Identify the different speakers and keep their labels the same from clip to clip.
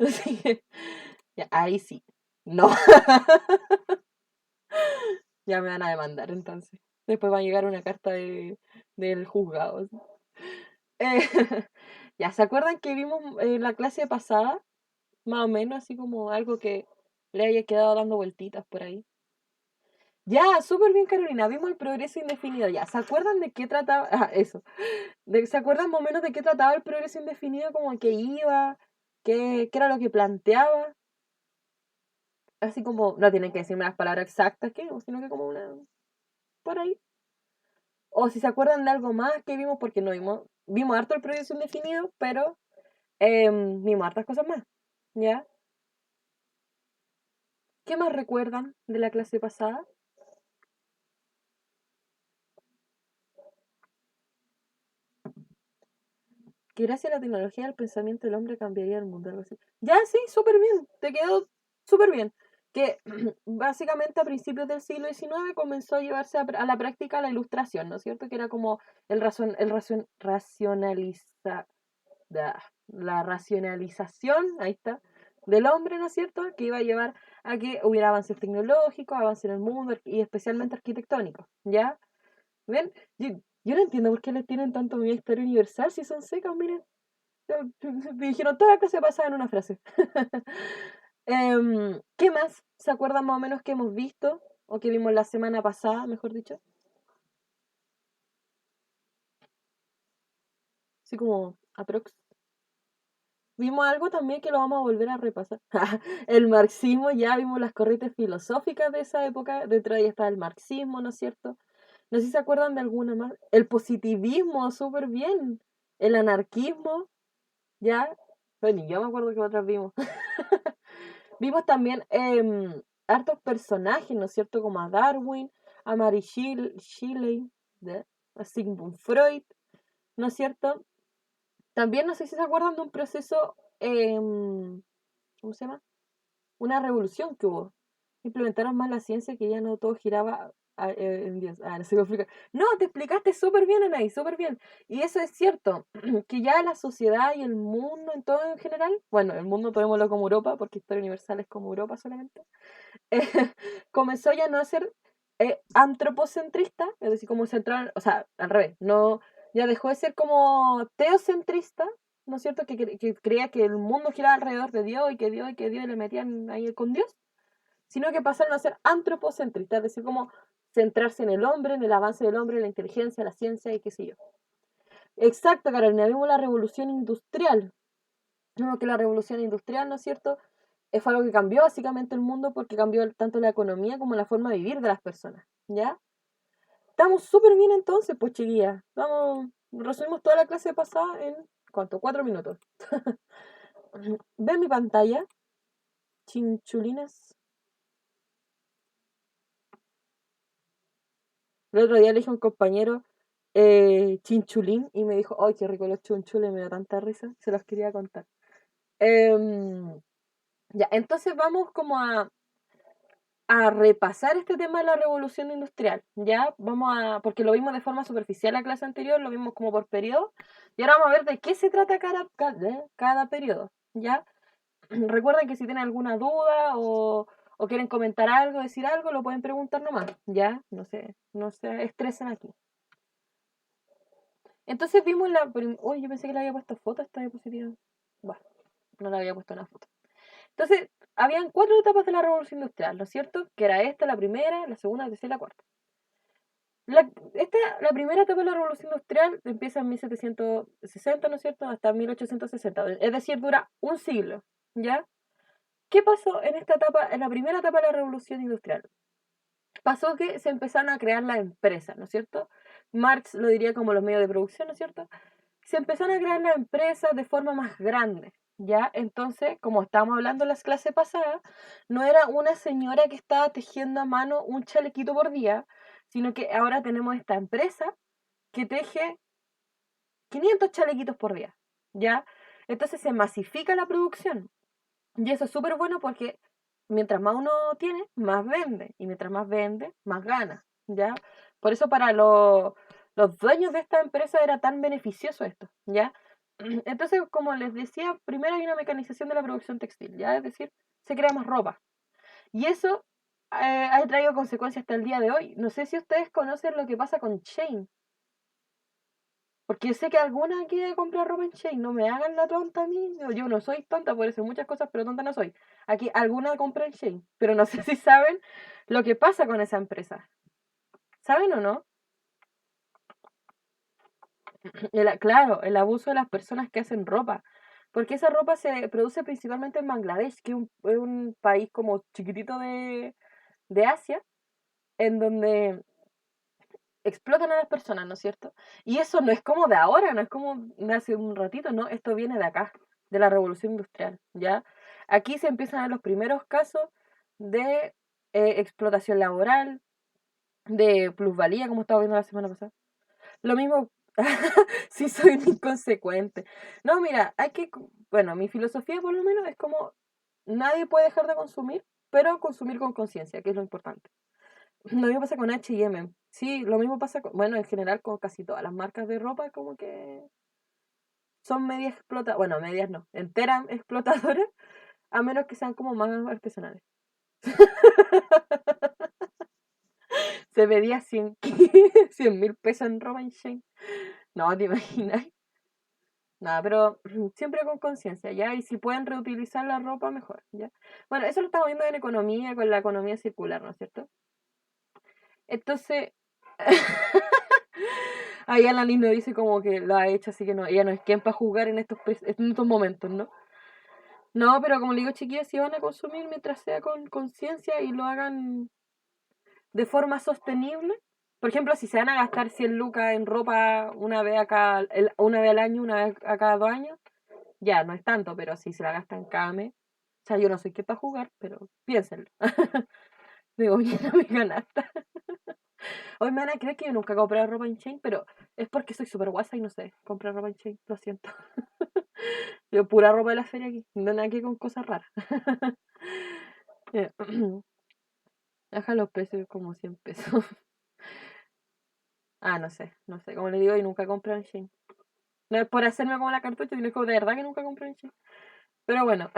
Speaker 1: Así que, ya, ahí sí. No. Ya me van a demandar entonces. Después va a llegar una carta del juzgado. Así. Eh, ya, ¿se acuerdan que vimos en la clase pasada? Más o menos, así como algo que le haya quedado dando vueltitas por ahí. Ya, súper bien, Carolina. Vimos el progreso indefinido. Ya, ¿se acuerdan de qué trataba? Ah, eso. ¿Se acuerdan más o menos de qué trataba el progreso indefinido? Como que iba, qué era lo que planteaba. Así como, no tienen que decirme las palabras exactas, ¿qué? Sino que como una, por ahí. O si se acuerdan de algo más que vimos, porque no vimos harto el progreso indefinido, pero vimos hartas cosas más. ¿Ya? ¿Qué más recuerdan de la clase pasada? Que gracias a la tecnología el pensamiento del hombre cambiaría el mundo, algo así. Ya, sí, súper bien, te quedó súper bien. Que básicamente a principios del siglo XIX comenzó a llevarse a la práctica la ilustración, ¿no es cierto? Que era como racionaliza, la racionalización, ahí está, del hombre, ¿no es cierto? Que iba a llevar a que hubiera avances tecnológicos, avances en el mundo y especialmente arquitectónicos, ¿ya? ¿Ven? Yo no entiendo por qué les tienen tanto miedo a Historia Universal si son secos, miren. Me dijeron toda la clase pasada en una frase. ¿Qué más? ¿Se acuerdan más o menos que hemos visto? O que vimos la semana pasada, mejor dicho. Así como aprox. Vimos algo también que lo vamos a volver a repasar. El marxismo, ya vimos las corrientes filosóficas de esa época. Dentro de ahí está el marxismo, ¿no es cierto? No sé si se acuerdan de alguna más. El positivismo, súper bien. El anarquismo, ya. Bueno, yo me acuerdo que otras vimos. Vimos también hartos personajes, ¿no es cierto? Como a Darwin, a Mary Shelley, a Sigmund Freud, ¿no es cierto? También no sé si se acuerdan de un proceso, ¿cómo se llama? Una revolución que hubo. Implementaron más la ciencia que ya no todo giraba en Dios. Ah, no sé cómo explicar. No, te explicaste súper bien, Anaí, súper bien. Y eso es cierto, que ya la sociedad y el mundo en todo en general, bueno, el mundo tomémoslo como Europa, porque Historia Universal es como Europa solamente, comenzó ya no a ser antropocentrista, es decir, como central, o sea, al revés, no, ya dejó de ser como teocentrista, ¿no es cierto? Que creía que el mundo giraba alrededor de Dios y que Dios le metían ahí con Dios, sino que pasaron a ser antropocentristas, es decir, como centrarse en el hombre, en el avance del hombre, en la inteligencia, la ciencia y qué sé yo. Exacto, Carolina, vimos la revolución industrial. Vimos que la revolución industrial, ¿no es cierto? Fue algo que cambió básicamente el mundo porque cambió tanto la economía como la forma de vivir de las personas, ¿ya? Estamos súper bien entonces, pues chiquillas. Vamos, resumimos toda la clase pasada en, ¿cuánto? 4 minutos. ¿Ven mi pantalla? Chinchulinas. El otro día le dije a un compañero chinchulín y me dijo, ¡ay, qué rico los chunchules! Me da tanta risa, se los quería contar. Em, ya, entonces vamos como a repasar este tema de la revolución industrial, ¿ya? Porque lo vimos de forma superficial la clase anterior, lo vimos como por periodo, y ahora vamos a ver de qué se trata cada periodo, ¿ya? Recuerden que si tienen alguna duda o quieren comentar algo, decir algo, lo pueden preguntar nomás, ¿ya? No se estresen aquí. Entonces vimos Uy, yo pensé que le había puesto foto a esta diapositiva. Bueno, no le había puesto una foto. Entonces, habían 4 etapas de la revolución industrial, ¿no es cierto? Que era esta, la primera, la segunda, la tercera y la cuarta. La primera etapa de la revolución industrial empieza en 1760, ¿no es cierto? Hasta 1860. Es decir, dura un siglo, ¿ya? ¿Qué pasó en esta etapa, en la primera etapa de la revolución industrial? Pasó que se empezaron a crear las empresas, ¿no es cierto? Marx lo diría como los medios de producción, ¿no es cierto? Se empezaron a crear las empresas de forma más grande, ¿ya? Entonces, como estábamos hablando en las clases pasadas, no era una señora que estaba tejiendo a mano un chalequito por día, sino que ahora tenemos esta empresa que teje 500 chalequitos por día, ¿ya? Entonces se masifica la producción. Y eso es súper bueno porque mientras más uno tiene, más vende. Y mientras más vende, más gana, ¿ya? Por eso para los dueños de esta empresa era tan beneficioso esto, ¿ya? Entonces, como les decía, primero hay una mecanización de la producción textil, ¿ya? Es decir, se crea más ropa. Y eso ha traído consecuencias hasta el día de hoy. No sé si ustedes conocen lo que pasa con Shein. Porque yo sé que alguna quiere comprar ropa en Shein. No me hagan la tonta a mí. Yo no soy tonta, por eso muchas cosas, pero tonta no soy. Aquí alguna compra en Shein. Pero no sé si saben lo que pasa con esa empresa. ¿Saben o no? Claro, el abuso de las personas que hacen ropa. Porque esa ropa se produce principalmente en Bangladesh, que es un país como chiquitito de Asia, en donde explotan a las personas, ¿no es cierto? Y eso no es como de ahora, no es como de hace un ratito, ¿no? Esto viene de acá, de la revolución industrial, ¿ya? Aquí se empiezan a ver los primeros casos de explotación laboral, de plusvalía, como estaba viendo la semana pasada. Lo mismo, sí soy un inconsecuente. No, mira, bueno, mi filosofía por lo menos es como, nadie puede dejar de consumir, pero consumir con conciencia, que es lo importante. Lo mismo pasa con H&M. Sí, lo mismo pasa bueno, en general con casi todas las marcas de ropa, como que son medias explotadoras, bueno, medias no, enteras explotadoras, a menos que sean como más artesanales. Se pedía 100.000 pesos en ropa en Shein. No, ¿te imaginas? Nada, pero siempre con conciencia, ¿ya? Y si pueden reutilizar la ropa, mejor, ¿ya? Bueno, eso lo estamos viendo en economía, con la economía circular, ¿no es cierto? Entonces, ahí Alanis no dice como que lo ha hecho, así que no, ella no es quien para jugar en estos momentos, ¿no? No, pero como le digo, chiquillas, si van a consumir mientras sea con conciencia y lo hagan de forma sostenible. Por ejemplo, si se van a gastar 100 lucas en ropa una vez al año, una vez a cada 2 años, ya no es tanto, pero si se la gastan cada mes. O sea, yo no soy que para jugar, pero piénsenlo. Digo, llena mi canasta. Hoy me van a creer que yo nunca compré ropa en Chain, pero es porque soy súper guasa y no sé comprar ropa en Chain, lo siento. Yo pura ropa de la feria aquí, no nada que con cosas raras. Deja los precios como 100 pesos. Ah, no sé, como le digo, yo nunca compré en Shein. No es por hacerme como la cartucha, sino que de verdad que nunca compré en Shein. Pero bueno.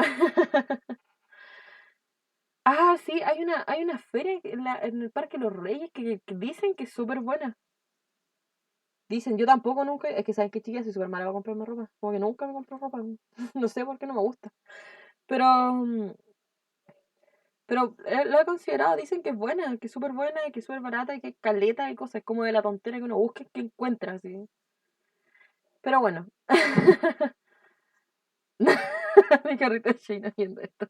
Speaker 1: Ah, sí, hay una feria en el Parque Los Reyes que dicen que es súper buena. Dicen, yo tampoco nunca, es que sabes que chiquilla soy súper mala para comprarme ropa. Como que nunca me compro ropa. No sé por qué no me gusta. Pero, lo he considerado, dicen que es buena, que es súper buena, que es súper barata y que es caleta y cosas como de la tontera que uno busca que encuentra, así. Pero bueno. Mi carrito de Shein haciendo esto.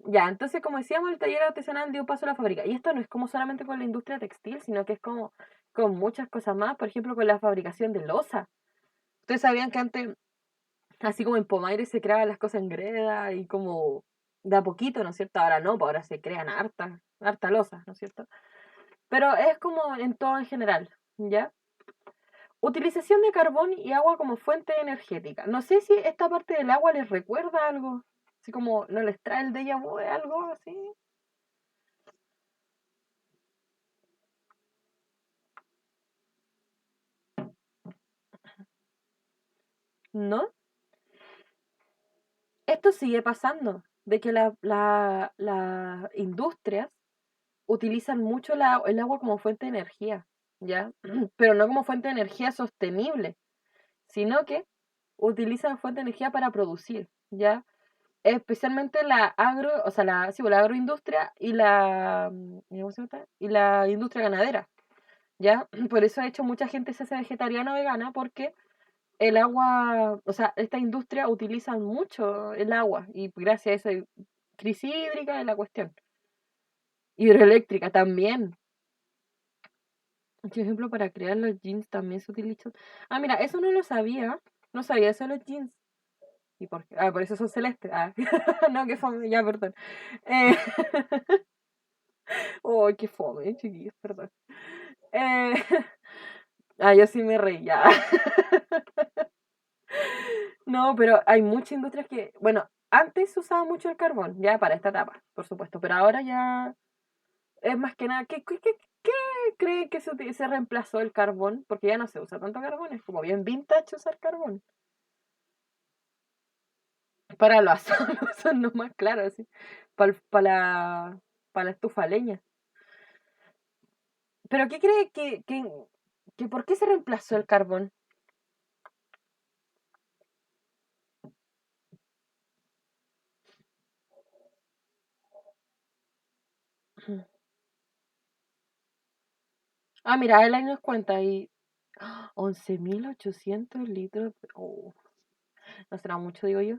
Speaker 1: Ya, entonces como decíamos, el taller artesanal dio paso a la fábrica. Y esto no es como solamente con la industria textil, sino que es como con muchas cosas más. Por ejemplo, con la fabricación de loza. Ustedes sabían que antes, así como en Pomaire se creaban las cosas en greda y como de a poquito, ¿no es cierto? Ahora no, pues ahora se crean harta loza, ¿no es cierto? Pero es como en todo en general, ¿ya? Utilización de carbón y agua como fuente energética. No sé si esta parte del agua les recuerda algo, así como no les trae el déjà vu de algo así, ¿no? Esto sigue pasando, de que las industrias utilizan mucho el agua como fuente de energía, ¿ya? Pero no como fuente de energía sostenible, sino que utilizan fuente de energía para producir, ¿ya? Especialmente o sea, sí, pues, la agroindustria y ¿cómo se llama? Y la industria ganadera, ¿ya? Por eso, de hecho, mucha gente se hace vegetariana o vegana porque el agua, o sea, esta industria utiliza mucho el agua y gracias a eso hay crisis hídrica es la cuestión. Hidroeléctrica también. Por ejemplo, para crear los jeans también se utiliza. Ah, mira, eso no lo sabía. No sabía eso de los jeans. ¿Y por qué? Ah, por eso son celestes. Ah, no, qué fome, ya, perdón. Eh... Oh, qué fome, chiquillos, perdón. Eh... Ah, yo sí me reí, ya. No, pero hay muchas industrias que, bueno, antes se usaba mucho el carbón, ya para esta etapa, por supuesto, pero ahora ya es más que nada, ¿qué creen que se reemplazó el carbón? Porque ya no se usa tanto carbón, es como bien vintage usar carbón. Para los asados lo usan nomás, claro, así. Para la estufa a leña. ¿Pero qué cree que por qué se reemplazó el carbón? Ah, mira, él ahí nos cuenta y 11.800 litros. Oh, no será mucho, digo yo.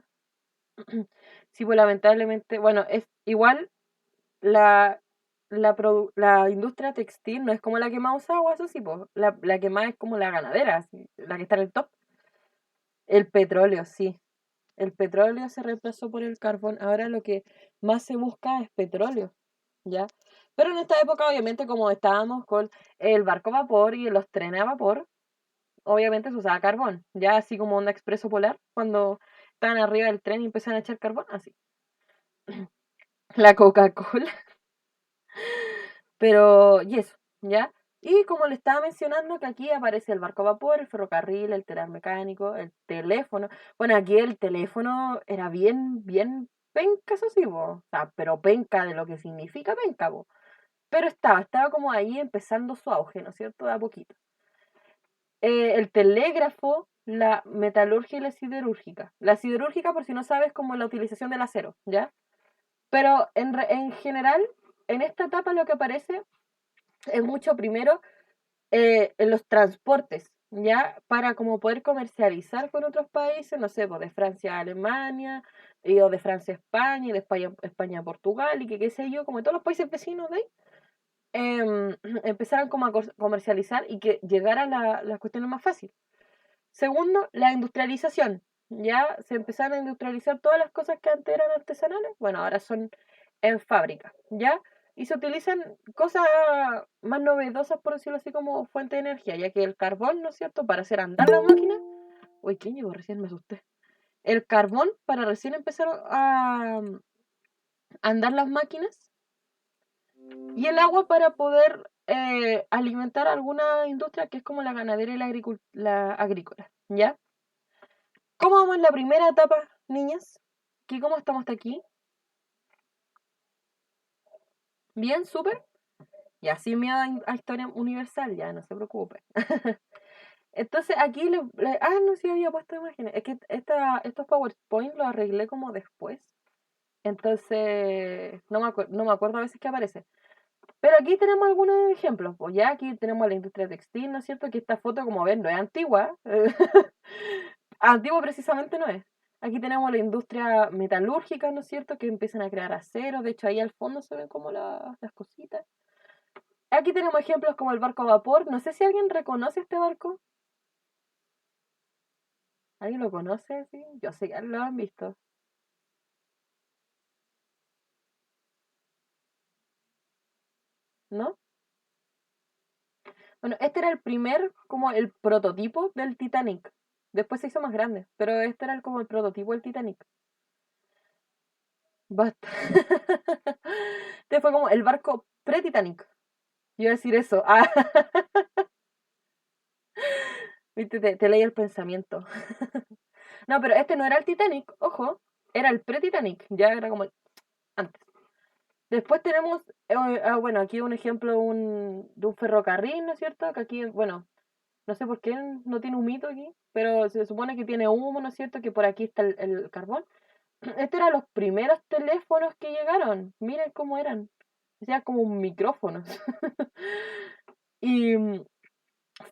Speaker 1: Sí, pues lamentablemente, bueno, es igual la, la industria textil no es como la que más usa agua, eso sí, pues. La que más es como la ganadera, así, la que está en el top. El petróleo, sí. El petróleo se reemplazó por el carbón. Ahora lo que más se busca es petróleo, ¿ya? Pero en esta época, obviamente, como estábamos con el barco a vapor y los trenes a vapor, obviamente se usaba carbón, ya así como un expreso polar, cuando estaban arriba del tren y empezaron a echar carbón, así. La Coca-Cola, pero, y eso, ¿ya? Y como le estaba mencionando, que aquí aparece el barco a vapor, el ferrocarril, el telar mecánico, el teléfono. Bueno, aquí el teléfono era bien penca, eso sí, po. O sea, pero penca de lo que significa penca, po. Pero estaba como ahí empezando su auge, ¿no es cierto? De a poquito. El telégrafo, la metalurgia y la siderúrgica. La siderúrgica, por si no sabes, como la utilización del acero, ¿ya? Pero en general, en esta etapa lo que aparece es mucho primero en los transportes, ¿ya? Para como poder comercializar con otros países, no sé, pues de Francia a Alemania, o de Francia a España, y de España a Portugal, y que qué sé yo, como todos los países vecinos de ahí, empezaron como a comercializar y que llegara las cuestiones más fácil. Segundo, la industrialización. Ya se empezaron a industrializar todas las cosas que antes eran artesanales, bueno, ahora son en fábrica, ¿ya? Y se utilizan cosas más novedosas, por decirlo así, como fuente de energía, ya que el carbón, ¿no es cierto?, para hacer andar la máquina. Uy, ¿quién llegó? Recién me asusté. El carbón, para recién empezar a andar las máquinas, y el agua para poder alimentar alguna industria que es como la ganadera y la agrícola, ¿ya? ¿Cómo vamos en la primera etapa, niñas? ¿Cómo estamos hasta aquí? ¿Bien? ¿Súper? Y así miedo a historia universal, ya, no se preocupe. Entonces aquí no, sí había puesto imágenes. Es que estos PowerPoint los arreglé como después. Entonces, no me acuerdo a veces qué aparece. Pero aquí tenemos algunos ejemplos. Pues ya aquí tenemos la industria textil, ¿no es cierto? Que esta foto, como ven, no es antigua. Antigua precisamente no es. Aquí tenemos la industria metalúrgica, ¿no es cierto? Que empiezan a crear acero. De hecho, ahí al fondo se ven como las cositas. Aquí tenemos ejemplos como el barco a vapor. No sé si alguien reconoce este barco. ¿Alguien lo conoce? Sí, yo sé que lo han visto, ¿no? Bueno, este era el primer, como el prototipo del Titanic. Después se hizo más grande, pero este era como el prototipo del Titanic. Basta. Este fue como el barco pre-Titanic. Yo iba a decir eso. Ah, viste, te leí el pensamiento. No, pero este no era el Titanic, ojo, era el pre-Titanic, ya era como antes. Después tenemos, bueno, aquí un ejemplo de un ferrocarril, ¿no es cierto? Que aquí, bueno, no sé por qué no tiene humito aquí, pero se supone que tiene humo, ¿no es cierto? Que por aquí está el carbón. Estos eran los primeros teléfonos que llegaron. Miren cómo eran. O sea, como un micrófono. Y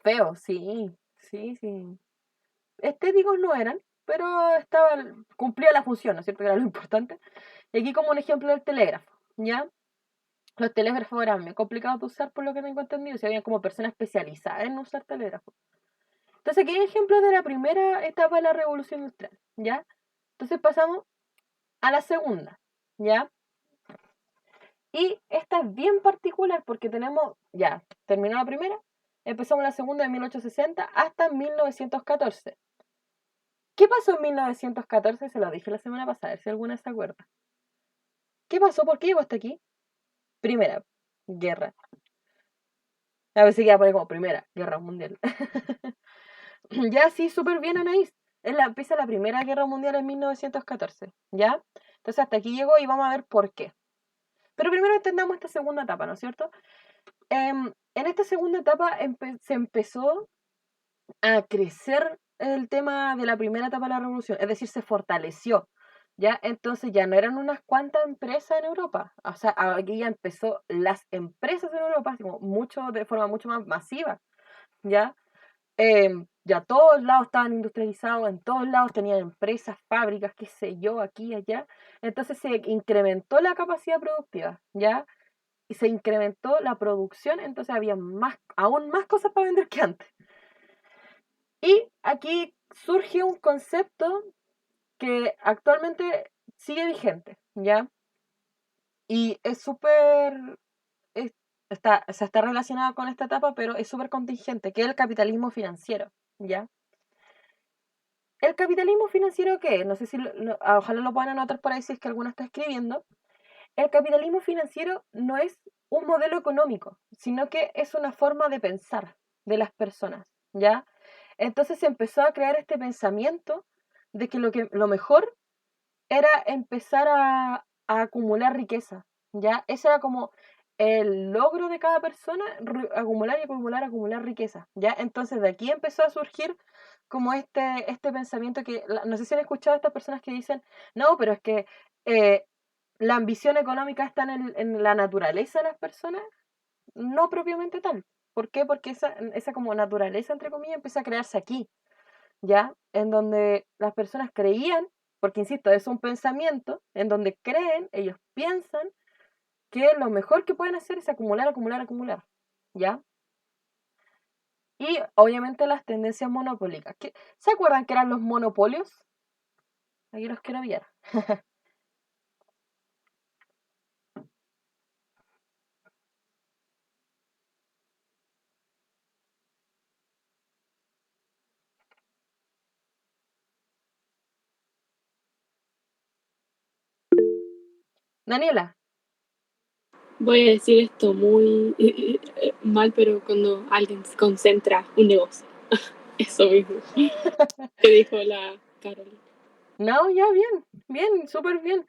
Speaker 1: feo, sí, sí, sí. Estéticos no eran, pero cumplía la función, ¿no es cierto? Que era lo importante. Y aquí como un ejemplo del telégrafo, ¿ya? Los telégrafos eran muy complicados de usar por lo que tengo entendido, si había como personas especializadas en usar telégrafos. Entonces, aquí hay ejemplos de la primera etapa de la revolución industrial, ¿ya? Entonces pasamos a la segunda, ¿ya? Y esta es bien particular porque tenemos, ya, terminó la primera, empezamos la segunda en 1860 hasta 1914. ¿Qué pasó en 1914? Se lo dije la semana pasada, a ver si alguna se acuerda. ¿Qué pasó? ¿Por qué llegó hasta aquí? Primera, guerra. A veces que iba a poner como Primera Guerra Mundial. Ya, sí, súper bien, Anaís. Empieza la Primera Guerra Mundial en 1914, ¿ya? Entonces hasta aquí llegó y vamos a ver por qué. Pero primero entendamos esta segunda etapa, ¿no es cierto? En esta segunda etapa se empezó a crecer el tema de la primera etapa de la revolución, es decir, se fortaleció, ¿ya? Entonces ya no eran unas cuantas empresas en Europa, o sea, aquí ya empezó las empresas en Europa, como mucho, de forma mucho más masiva, ¿ya? Ya todos lados estaban industrializados, en todos lados tenían empresas, fábricas, qué sé yo, aquí y allá, entonces se incrementó la capacidad productiva, ¿ya? Y se incrementó la producción, entonces había más, aún más cosas para vender que antes. Y aquí surge un concepto que actualmente sigue vigente, ¿ya? Y es súper, está, o sea, está relacionado con esta etapa, pero es súper contingente, que es el capitalismo financiero, ¿ya? ¿El capitalismo financiero qué es? No sé si, ojalá lo puedan anotar por ahí si es que alguno está escribiendo. El capitalismo financiero no es un modelo económico, sino que es una forma de pensar de las personas, ¿ya? Entonces se empezó a crear este pensamiento de que lo mejor era empezar a acumular riqueza, ¿ya? Ese era como el logro de cada persona, acumular y acumular, acumular riqueza, ¿ya? Entonces de aquí empezó a surgir como este pensamiento que, no sé si han escuchado a estas personas que dicen, no, pero es que eh, la ambición económica está en la naturaleza de las personas, no propiamente tal. ¿Por qué? Porque esa como naturaleza, entre comillas, empieza a crearse aquí, ¿ya? En donde las personas creían, porque insisto, es un pensamiento, en donde creen, ellos piensan que lo mejor que pueden hacer es acumular, acumular, acumular, ¿ya? Y obviamente las tendencias monopólicas. ¿Se acuerdan que eran los monopolios? Aquí los quiero ver. Daniela,
Speaker 2: Voy a decir esto muy mal, pero cuando alguien se concentra un negocio, eso mismo que dijo la Carolina.
Speaker 1: no, ya bien, bien, súper bien.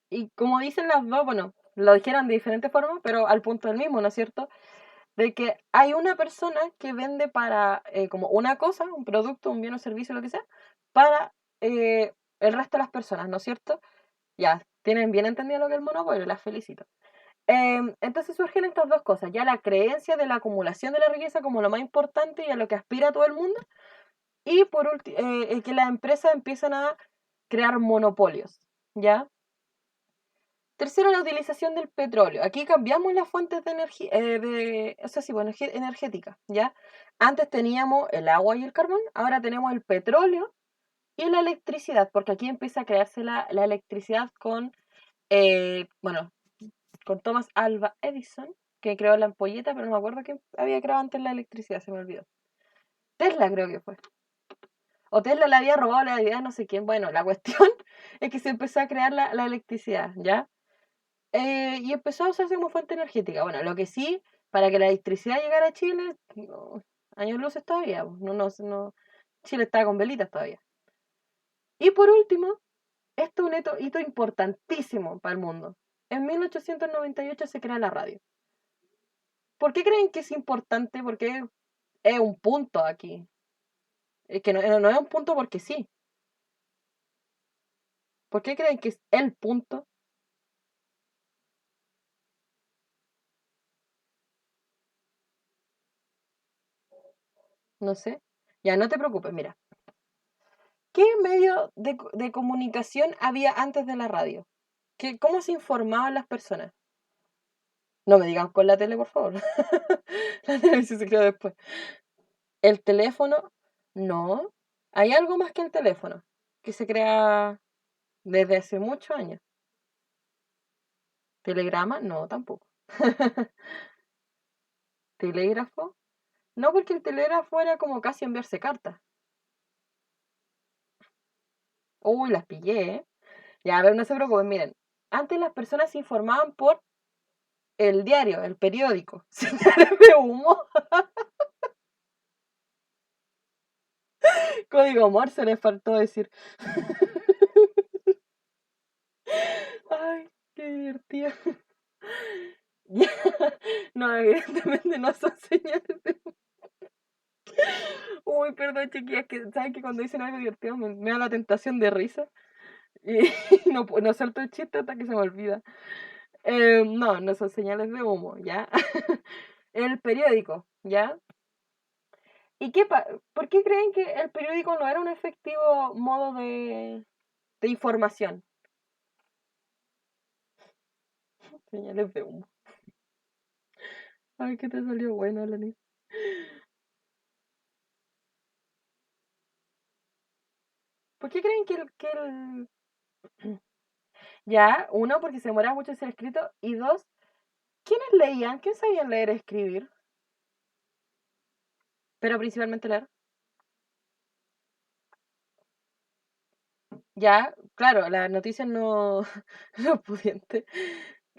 Speaker 1: Y como dicen las dos, bueno, lo dijeron de diferentes formas, pero al punto del mismo, ¿no es cierto? De que hay una persona que vende para como una cosa, un producto, un bien o servicio, lo que sea, para el resto de las personas, ¿no es cierto? Ya, tienen bien entendido lo que es el monopolio, las felicito. Entonces surgen estas dos cosas, ya la creencia de la acumulación de la riqueza como lo más importante y a lo que aspira todo el mundo, y por último, que las empresas empiezan a crear monopolios, ¿ya? Tercero, la utilización del petróleo. Aquí cambiamos las fuentes de energía, o sea, sí, bueno, energética, ¿ya? Antes teníamos el agua y el carbón, ahora tenemos el petróleo y la electricidad, porque aquí empieza a crearse la electricidad con, bueno, con Thomas Alva Edison, que creó la ampolleta, pero no me acuerdo quién había creado antes la electricidad, se me olvidó. Tesla creo que fue. O Tesla le había robado la idea a no sé quién. Bueno, la cuestión es que se empezó a crear la electricidad, ¿ya? Y empezó a usarse como fuente energética. Bueno, lo que sí, para que la electricidad llegara a Chile, no, años luces todavía, pues, no, Chile estaba con velitas todavía. Y por último, esto es un hito importantísimo para el mundo. En 1898 se crea la radio. ¿Por qué creen que es importante? Porque es un punto aquí. Es que no es un punto porque sí. ¿Por qué creen que es el punto? No sé. Ya, no te preocupes, mira. ¿Qué medio de comunicación había antes de la radio? ¿Cómo se informaban las personas? No me digan con la tele, por favor. La televisión se creó después. ¿El teléfono? No. Hay algo más que el teléfono, que se crea desde hace muchos años. ¿Telegrama? No, tampoco. ¿Telégrafo? No, porque el telégrafo era como casi enviarse cartas. Uy, las pillé, ¿eh? Ya, a ver, no se preocupen, miren. Antes las personas se informaban por el diario, el periódico. Señales de humo. Código Morse le faltó decir. Ay, qué divertido. Ya. No, evidentemente no son señales de humo. Uy, perdón, chiquillas, que saben que cuando dicen algo divertido me da la tentación de risa. Y no suelto el chiste hasta que se me olvida. No son señales de humo, ¿ya? El periódico, ¿ya? ¿Y por qué creen que el periódico no era un efectivo modo de información? Señales de humo. Ay, que te salió bueno, Alanis. ¿Por qué creen que el... Ya, uno, porque se demoraba mucho en ser escrito, y dos, ¿quiénes leían? ¿Quién sabían leer y escribir? Pero principalmente leer. Ya, claro, las noticias no, los pudientes.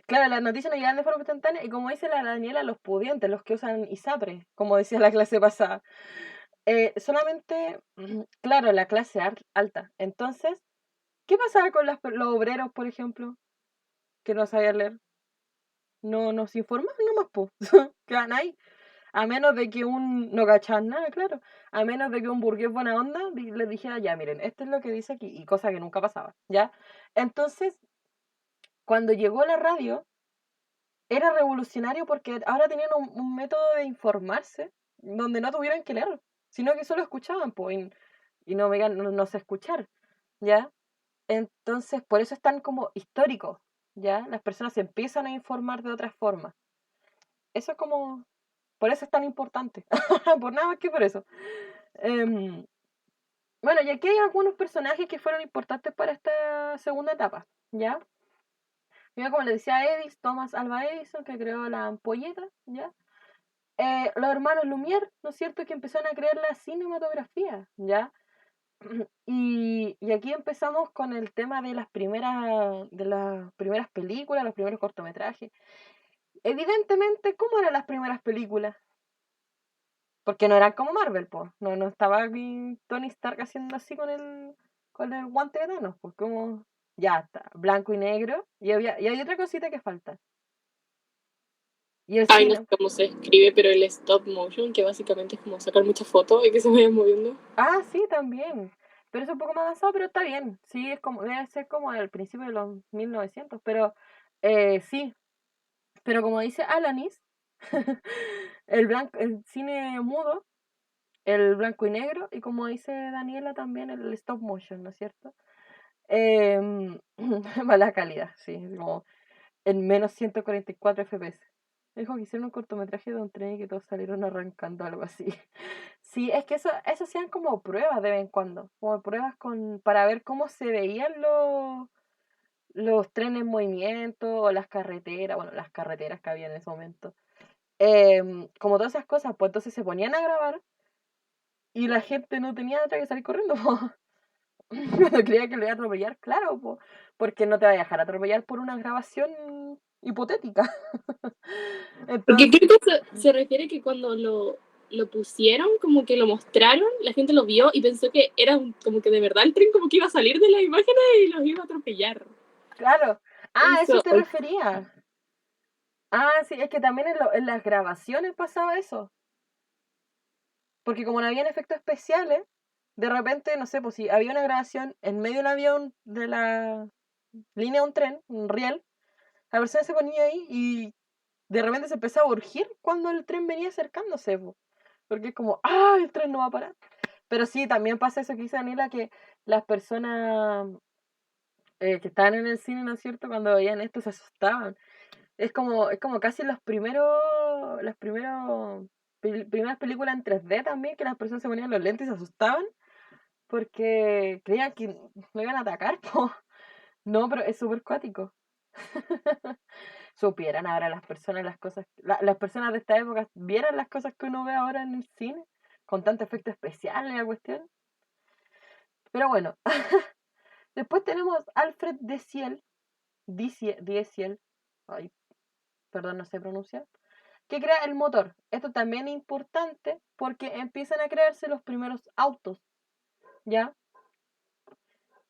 Speaker 1: Claro, las noticias no llegan de forma instantánea y como dice la Daniela, los pudientes, los que usan ISAPRE, como decía la clase pasada. Solamente, claro, la clase alta. Entonces, ¿qué pasaba con los obreros, por ejemplo, que no sabían leer? No nos informan nomás, pues. Quedan ahí. A menos de que no cachaban nada, claro. A menos de que un burgués buena onda les dijera, ya, miren, esto es lo que dice aquí, y cosa que nunca pasaba, ¿ya? Entonces, cuando llegó la radio, era revolucionario porque ahora tenían un método de informarse donde no tuvieran que leer, sino que solo escuchaban, pues, y no sé escuchar, ¿ya? Entonces, por eso es tan como histórico, ¿ya? Las personas se empiezan a informar de otras formas. Eso es como, por eso es tan importante, por nada más que por eso. Em, bueno, y aquí hay algunos personajes que fueron importantes para esta segunda etapa, ¿ya? Mira, como le decía Edison, Thomas Alva Edison, que creó la ampolleta, ¿ya? Los hermanos Lumière, ¿no es cierto?, que empezaron a crear la cinematografía, ¿ya? Y aquí empezamos con el tema de las primeras películas, los primeros cortometrajes. Evidentemente, ¿cómo eran las primeras películas? Porque no eran como Marvel, pues. No estaba aquí Tony Stark haciendo así con el guante de Thanos, pues como ya está, blanco y negro. Y hay otra cosita que falta. Y el
Speaker 2: Ay, no sé
Speaker 1: cine.
Speaker 2: cómo se escribe, pero el stop motion, que básicamente es como sacar muchas fotos y que se vayan moviendo.
Speaker 1: Ah, sí, también. Pero es un poco más avanzado, pero está bien. Sí, debe ser como al principio de los 1900, pero sí. Pero como dice Alanis, el cine mudo, el blanco y negro, y como dice Daniela también, el stop motion, ¿no es cierto? Mala calidad, sí, es como en menos 144 FPS. Dijo que hicieron un cortometraje de un tren y que todos salieron arrancando, algo así. Sí, es que eso hacían como pruebas de vez en cuando, como pruebas para ver cómo se veían los trenes en movimiento o las carreteras, bueno, las carreteras que había en ese momento. Como todas esas cosas, pues entonces se ponían a grabar y la gente no tenía otra que salir corriendo. Cuando creía que lo iba a atropellar, claro, porque no te va a dejar atropellar por una grabación hipotética.
Speaker 2: Porque
Speaker 1: Entonces,
Speaker 2: creo que se refiere que cuando lo pusieron, como que lo mostraron, la gente lo vio y pensó que era como que de verdad el tren como que iba a salir de las imágenes y los iba a atropellar.
Speaker 1: claro. Ah, ¿a eso
Speaker 2: Eso,
Speaker 1: te refería? Ah, sí, es que también en las grabaciones pasaba eso. Porque como no habían efectos especiales, de repente, no sé, pues si había una grabación en medio del avión de la línea de un tren, un riel, la persona se ponía ahí y de repente se empezaba a urgir cuando el tren venía acercándose, po. Porque es como, ¡ah! El tren no va a parar. Pero sí, también pasa eso que dice Daniela, que las personas que estaban en el cine, ¿no es cierto?, cuando veían esto se asustaban. Es como casi primeras películas en 3D también, que las personas se ponían los lentes y se asustaban porque creían que me iban a atacar, po. No, pero es súper cuático. Supieran ahora las personas las cosas, las personas de esta época vieran las cosas que uno ve ahora en el cine, con tanto efecto especial y la cuestión. Pero bueno, después tenemos Alfred Diciel, ay, perdón, no sé pronunciar, que crea el motor. Esto también es importante porque empiezan a crearse los primeros autos, ¿ya?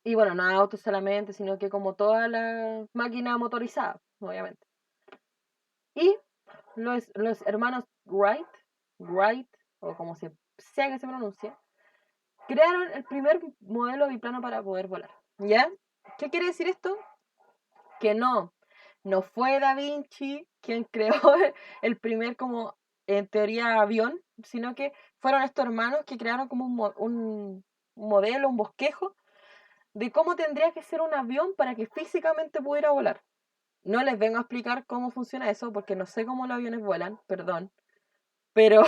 Speaker 1: Y bueno, no autos solamente, sino que como toda la máquina motorizada, obviamente. Y los hermanos Wright, o como sea que se pronuncia, crearon el primer modelo biplano para poder volar, ¿ya? ¿Qué quiere decir esto? Que no fue Da Vinci quien creó el primer, como en teoría, avión, sino que fueron estos hermanos que crearon como un modelo, un bosquejo de cómo tendría que ser un avión para que físicamente pudiera volar. No les vengo a explicar cómo funciona eso, porque no sé cómo los aviones vuelan, perdón, pero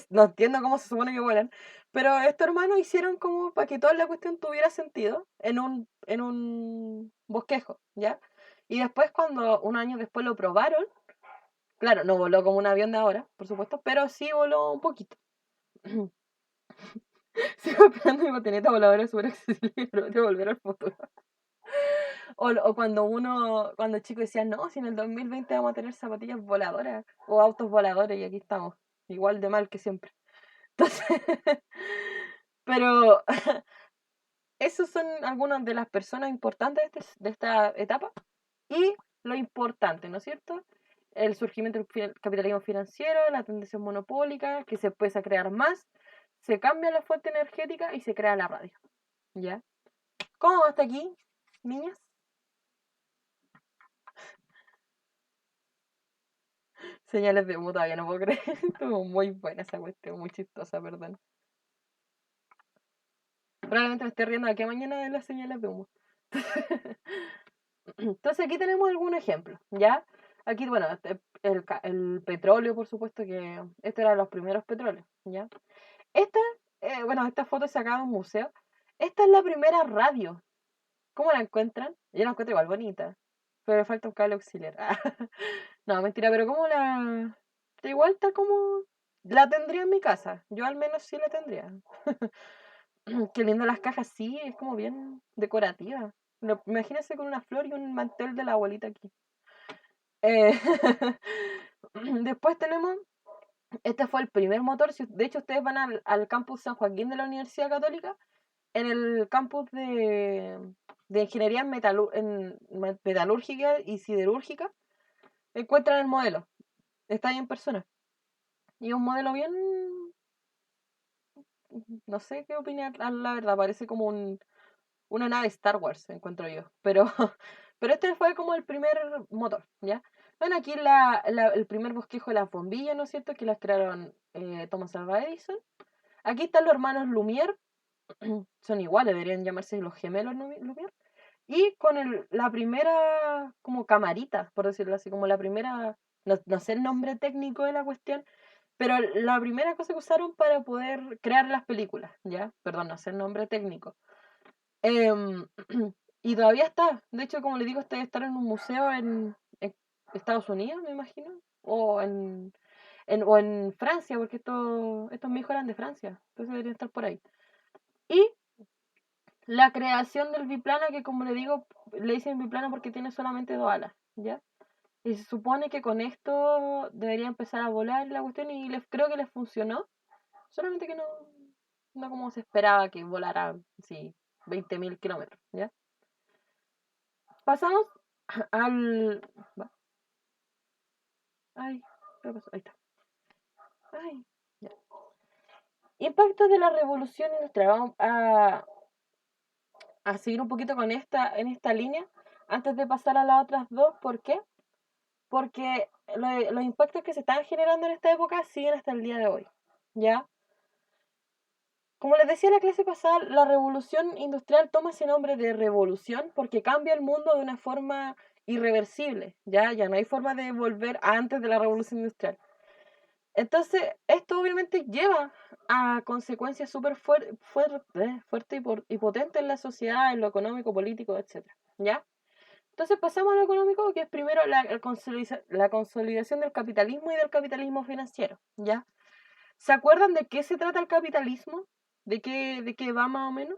Speaker 1: no entiendo cómo se supone que vuelan. Pero estos hermanos hicieron como para que toda la cuestión tuviera sentido en un bosquejo, ¿ya? Y después, cuando un año después lo probaron, claro, no voló como un avión de ahora, por supuesto, pero sí voló un poquito. Sigo esperando mi patineta voladora súper accesible de Volver al Futuro. O cuando chicos decían, no, si en el 2020 vamos a tener zapatillas voladoras o autos voladores, y aquí estamos, igual de mal que siempre. Entonces, pero esos son algunas de las personas importantes de esta etapa. Y lo importante, ¿no es cierto? El surgimiento del capitalismo financiero, la tendencia monopólica, que se empieza a crear más, se cambia la fuente energética y se crea la radio. ¿Ya? ¿Cómo va hasta aquí, niñas? Señales de humo, todavía no puedo creer. Estuvo muy buena esa cuestión, muy chistosa, perdón. Probablemente me esté riendo de aquí a mañana de las señales de humo. Entonces aquí tenemos algún ejemplo, ¿ya? Aquí, bueno, el petróleo, por supuesto, que este era los primeros petróleos, ¿ya? Esta, bueno, esta foto es sacada de un museo. Esta es la primera radio. ¿Cómo la encuentran? Yo la encuentro igual bonita, pero le falta un cable auxiliar. No, mentira, pero ¿cómo la...? Igual está como... La tendría en mi casa. Yo al menos sí la tendría. Qué lindo las cajas, sí, es como bien decorativa. Imagínense con una flor y un mantel de la abuelita aquí. Eh, Después tenemos, este fue el primer motor, de hecho ustedes van al campus San Joaquín de la Universidad Católica, en el campus de Ingeniería Metalúrgica y Siderúrgica, encuentran el modelo, está ahí en persona. Y es un modelo bien, no sé qué opinar, la verdad, parece como una nave Star Wars, encuentro yo. Pero, pero este fue como el primer motor, ¿ya? Bueno, aquí el primer bosquejo de las bombillas, ¿no es cierto? Que las crearon Thomas Alva Edison. Aquí están los hermanos Lumière, son iguales, deberían llamarse los gemelos Lumière. Y con la primera como camarita, por decirlo así, como la primera, no sé el nombre técnico de la cuestión, pero la primera cosa que usaron para poder crear las películas, ¿ya? Perdón, no sé el nombre técnico. Em, y todavía está. De hecho, como le digo, estar en un museo en Estados Unidos, me imagino. O en Francia, porque estos mis hijos eran de Francia. Entonces deberían estar por ahí. Y la creación del biplano, que como le digo, le dicen biplano porque tiene solamente dos alas, ¿ya? Y se supone que con esto debería empezar a volar la cuestión y creo que les funcionó. Solamente que no como se esperaba que volara, sí, 20.000 kilómetros, ¿ya? Pasamos al... Ay, ¿qué pasó? Ahí está. Ay, ya. Impacto de la revolución industrial. Vamos a seguir un poquito en esta línea antes de pasar a las otras dos. ¿Por qué? Porque los impactos que se están generando en esta época siguen hasta el día de hoy. ¿Ya? Como les decía en la clase pasada, la revolución industrial toma ese nombre de revolución porque cambia el mundo de una forma irreversible. Ya no hay forma de volver a antes de la revolución industrial. Entonces, esto obviamente lleva a consecuencias súper fuertes y potentes en la sociedad, en lo económico, político, etc. ¿Ya? Entonces pasamos a lo económico, que es primero la consolidación del capitalismo y del capitalismo financiero. ¿Ya? ¿Se acuerdan de qué se trata el capitalismo? ¿De qué va más o menos?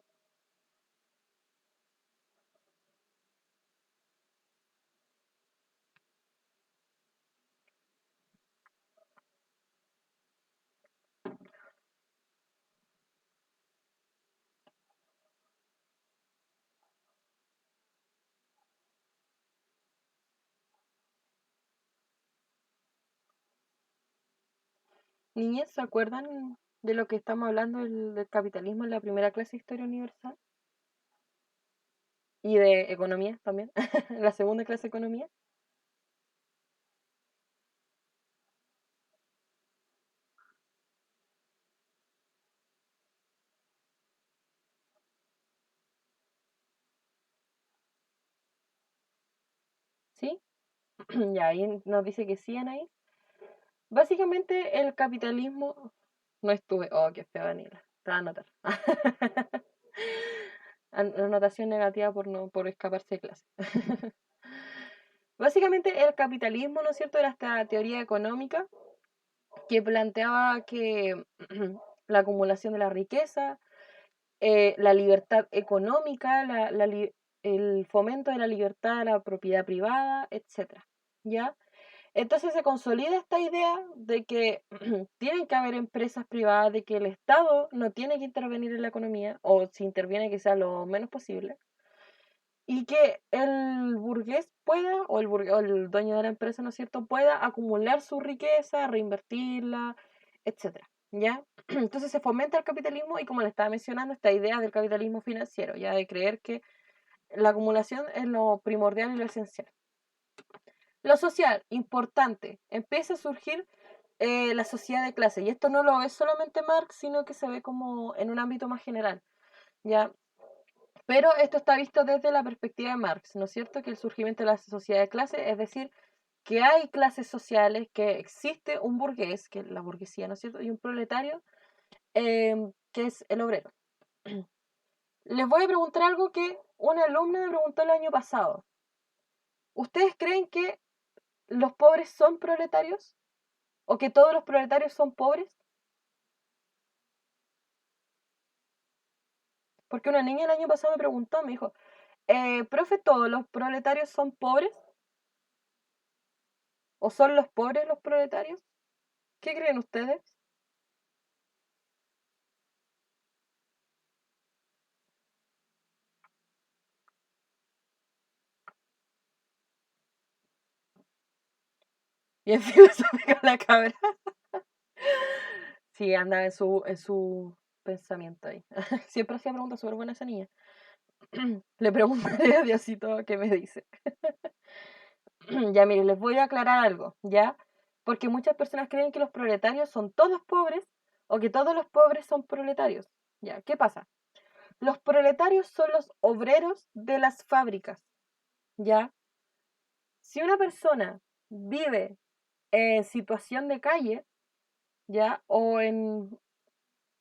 Speaker 1: Niñez, ¿se acuerdan de lo que estamos hablando del capitalismo en la primera clase de Historia Universal? Y de economía también, en la segunda clase de economía. ¿Sí? Ya, ahí nos dice que sí, Anaís. Básicamente el capitalismo... No estuve... Oh, qué feo, Daniela. Te va a anotar. Anotación negativa por, no, por escaparse de clase. Básicamente el capitalismo, ¿no es cierto?, era esta teoría económica que planteaba que la acumulación de la riqueza, la libertad económica, el fomento de la libertad de la propiedad privada, etcétera, ¿ya? Entonces se consolida esta idea de que tienen que haber empresas privadas, de que el Estado no tiene que intervenir en la economía, o si interviene que sea lo menos posible, y que el burgués pueda, o el dueño de la empresa, ¿no es cierto?, pueda acumular su riqueza, reinvertirla, etcétera, ¿ya? Entonces se fomenta el capitalismo y, como le estaba mencionando, esta idea del capitalismo financiero, ya de creer que la acumulación es lo primordial y lo esencial. Lo social, importante, empieza a surgir la sociedad de clase, y esto no lo ve solamente Marx, sino que se ve como en un ámbito más general, ¿ya? Pero esto está visto desde la perspectiva de Marx, ¿no es cierto? Que el surgimiento de la sociedad de clase, es decir, que hay clases sociales, que existe un burgués, que es la burguesía, ¿no es cierto? Y un proletario, que es el obrero. Les voy a preguntar algo que una alumna me preguntó el año pasado. ¿Ustedes creen que los pobres son proletarios? ¿O que todos los proletarios son pobres? Porque una niña el año pasado me preguntó, me dijo, profe, ¿todos los proletarios son pobres? ¿O son los pobres los proletarios? ¿Qué creen ustedes? Y en filosófica la cabra. Sí, anda en su pensamiento ahí. Siempre hacía preguntas súper buenas a esa niña. Le preguntaré a Diosito qué me dice. Ya, mire, les voy a aclarar algo, ¿ya? Porque muchas personas creen que los proletarios son todos pobres o que todos los pobres son proletarios. ¿Ya? ¿Qué pasa? Los proletarios son los obreros de las fábricas, ¿ya? Si una persona vive en situación de calle, ¿ya? O en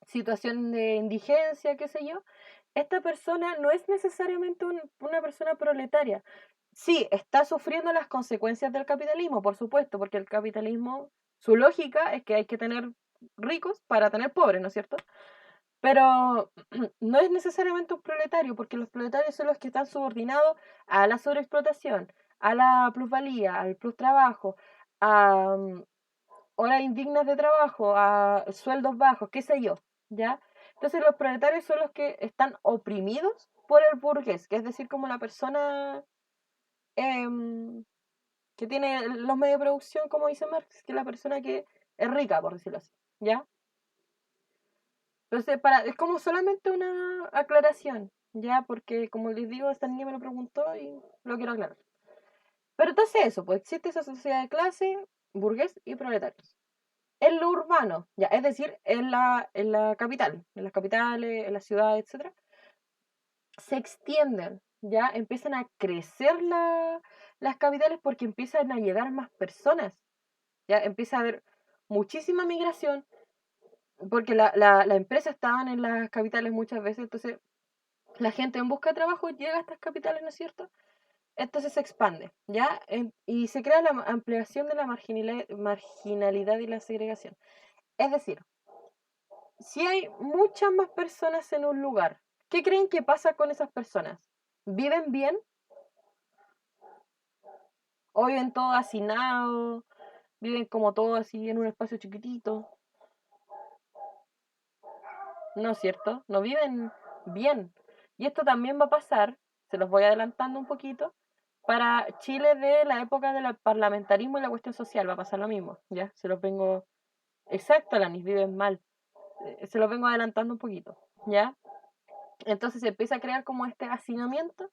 Speaker 1: situación de indigencia, qué sé yo, esta persona no es necesariamente una persona proletaria. Sí, está sufriendo las consecuencias del capitalismo, por supuesto, porque el capitalismo, su lógica es que hay que tener ricos para tener pobres, ¿no es cierto? Pero no es necesariamente un proletario, porque los proletarios son los que están subordinados a la sobreexplotación, a la plusvalía, al plus trabajo, a horas indignas de trabajo, a sueldos bajos, qué sé yo, ¿ya? Entonces los proletarios son los que están oprimidos por el burgués, que es decir, como la persona em, que tiene los medios de producción, como dice Marx, que es la persona que es rica, por decirlo así, ¿ya? Entonces, es como solamente una aclaración, ¿ya? Porque, como les digo, esta niña me lo preguntó y lo quiero aclarar. Pero entonces eso, pues existe esa sociedad de clase, burgués y proletarios. En lo urbano, ya, es decir, en la capital, en las capitales, en las ciudades, etcétera, se extienden, ya empiezan a crecer las capitales porque empiezan a llegar más personas, ya empieza a haber muchísima migración, porque las empresas estaban en las capitales muchas veces, entonces la gente en busca de trabajo llega a estas capitales, ¿no es cierto? Entonces se expande, ¿ya? Y se crea la ampliación de la marginalidad y la segregación. Es decir, si hay muchas más personas en un lugar, ¿qué creen que pasa con esas personas? ¿Viven bien? ¿O viven todos hacinados? ¿Viven como todos así en un espacio chiquitito? No es cierto, no viven bien. Y esto también va a pasar, se los voy adelantando un poquito, para Chile de la época del parlamentarismo y la cuestión social, va a pasar lo mismo, ¿ya? Se los vengo Exacto, Alanis, vives mal. Se lo vengo adelantando un poquito, ¿ya? Entonces se empieza a crear como este hacinamiento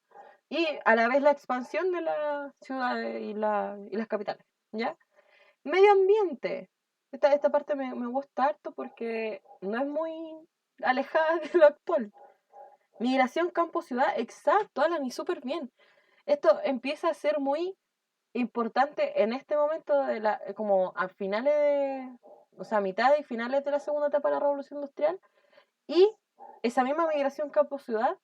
Speaker 1: y a la vez la expansión de las ciudades y las capitales, ¿ya? Medio ambiente. Esta parte me gusta harto porque no es muy alejada de lo actual. Migración campo-ciudad, exacto, Alan, y súper bien. Esto empieza a ser muy importante en este momento de como a finales de, o sea, a mitad y finales de la segunda etapa de la Revolución Industrial, y esa misma migración campo-ciudad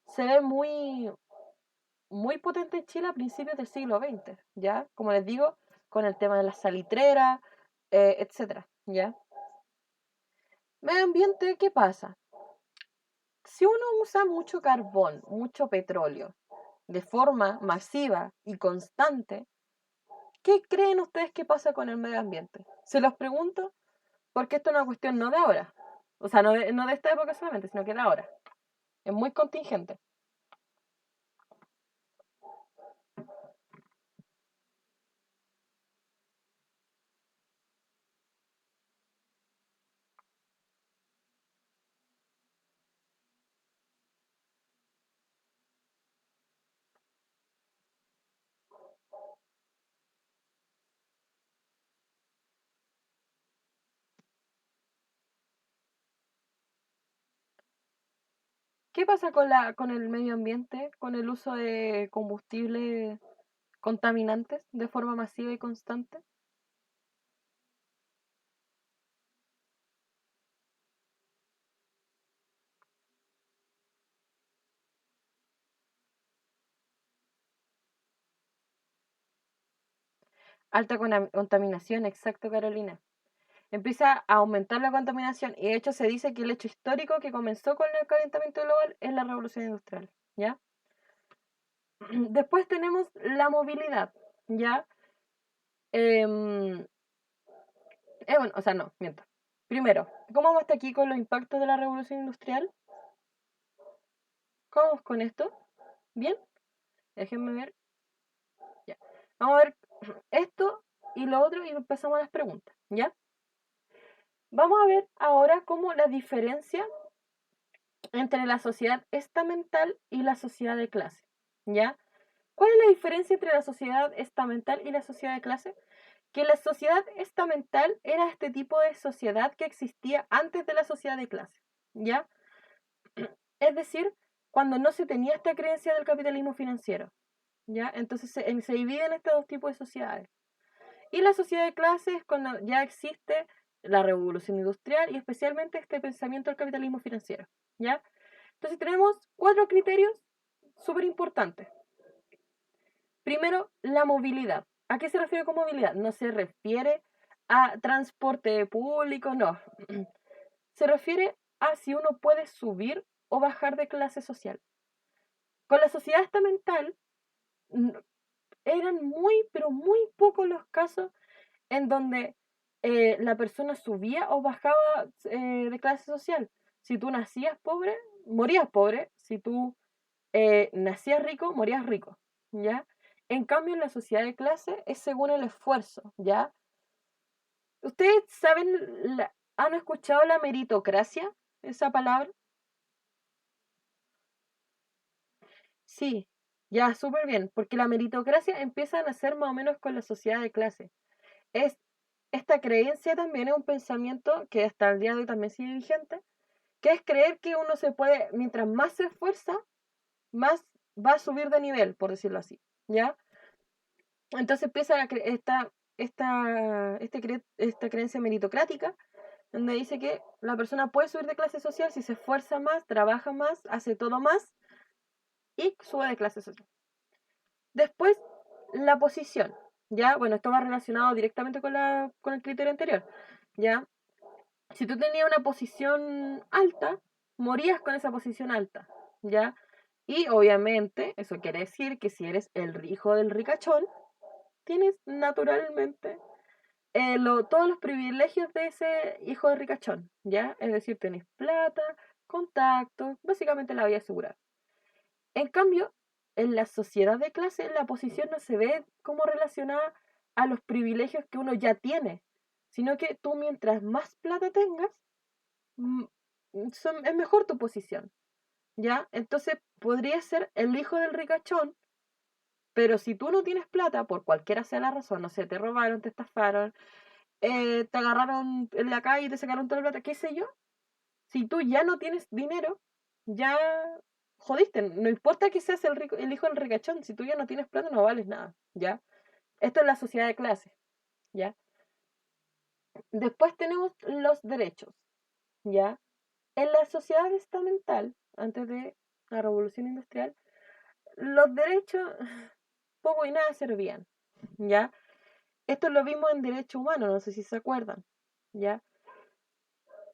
Speaker 1: se ve muy potente en Chile a principios del siglo XX, ¿ya? Como les digo, con el tema de las salitreras, etcétera, ¿ya? Medio ambiente, ¿qué pasa? Si uno usa mucho carbón, mucho petróleo, de forma masiva y constante, ¿qué creen ustedes que pasa con el medio ambiente? Se los pregunto porque esto es una cuestión no de ahora, o sea, no de esta época solamente, sino que de ahora. Es muy contingente. ¿Qué pasa con el medio ambiente, con el uso de combustibles contaminantes de forma masiva y constante? Alta contaminación, exacto, Carolina. Empieza a aumentar la contaminación y de hecho se dice que el hecho histórico que comenzó con el calentamiento global es la revolución industrial, ¿ya? Después tenemos la movilidad, ¿ya? Em, bueno, o sea, no, miento. Primero, ¿cómo vamos hasta aquí con los impactos de la revolución industrial? ¿Cómo vamos con esto? ¿Bien? Déjenme ver. Ya. Vamos a ver esto y lo otro y empezamos las preguntas, ¿ya? Vamos a ver ahora cómo la diferencia entre la sociedad estamental y la sociedad de clase, ¿ya? ¿Cuál es la diferencia entre la sociedad estamental y la sociedad de clase? Que la sociedad estamental era este tipo de sociedad que existía antes de la sociedad de clase, ¿ya? Es decir, cuando no se tenía esta creencia del capitalismo financiero, ¿ya? Entonces se dividen estos dos tipos de sociedades. Y la sociedad de clases es cuando ya existe la revolución industrial y especialmente este pensamiento del capitalismo financiero, ¿ya? Entonces tenemos 4 criterios súper importantes. Primero, la movilidad. ¿A qué se refiere con movilidad? No se refiere a transporte público, no. Se refiere a si uno puede subir o bajar de clase social. Con la sociedad estamental eran muy, pero muy pocos los casos en donde la persona subía o bajaba de clase social. Si tú nacías pobre, morías pobre. Si tú nacías rico, morías rico, ¿ya? En cambio, en la sociedad de clase es según el esfuerzo, ¿ya? ¿Ustedes saben, han escuchado la meritocracia, esa palabra? Sí, ya, súper bien, porque la meritocracia empieza a nacer más o menos con la sociedad de clase. Es, esta creencia también es un pensamiento que hasta el día de hoy también sigue vigente, que es creer que uno se puede, mientras más se esfuerza, más va a subir de nivel, por decirlo así, ¿ya? Entonces empieza esta creencia meritocrática, donde dice que la persona puede subir de clase social si se esfuerza más, trabaja más, hace todo más y sube de clase social. Después, la posición, ¿ya? Bueno, esto va relacionado directamente con el criterio anterior, ¿ya? Si tú tenías una posición alta, morías con esa posición alta, ¿ya? Y obviamente, eso quiere decir que si eres el hijo del ricachón, tienes naturalmente todos los privilegios de ese hijo de ricachón, ¿ya? Es decir, tenés plata, contactos, básicamente la vida asegurada. En cambio, en la sociedad de clase, la posición no se ve como relacionada a los privilegios que uno ya tiene, sino que tú mientras más plata tengas, es mejor tu posición, ¿ya? Entonces podría ser el hijo del ricachón, pero si tú no tienes plata, por cualquiera sea la razón, no sé, te robaron, te estafaron, te agarraron en la calle y te sacaron toda la plata, qué sé yo, si tú ya no tienes dinero, ya jodiste, no importa que seas el hijo del ricachón, si tú ya no tienes plata no vales nada, ¿ya? Esto es la sociedad de clase, ¿ya? Después tenemos los derechos, ¿ya? En la sociedad estamental, antes de la revolución industrial, los derechos poco y nada servían, ¿ya? Esto lo vimos en derecho humano, no sé si se acuerdan, ¿ya?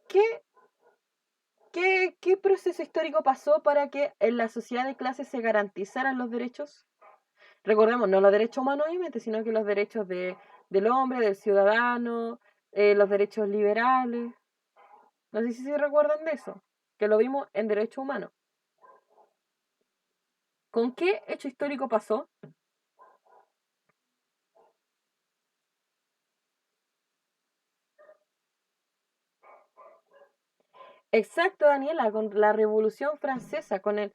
Speaker 1: ¿Qué, qué proceso histórico pasó para que en la sociedad de clases se garantizaran los derechos? Recordemos, no los derechos humanos obviamente, sino que los derechos del hombre, del ciudadano, los derechos liberales. No sé si se recuerdan de eso, que lo vimos en derecho humano. ¿Con qué hecho histórico pasó? Exacto, Daniela, con la Revolución Francesa, con la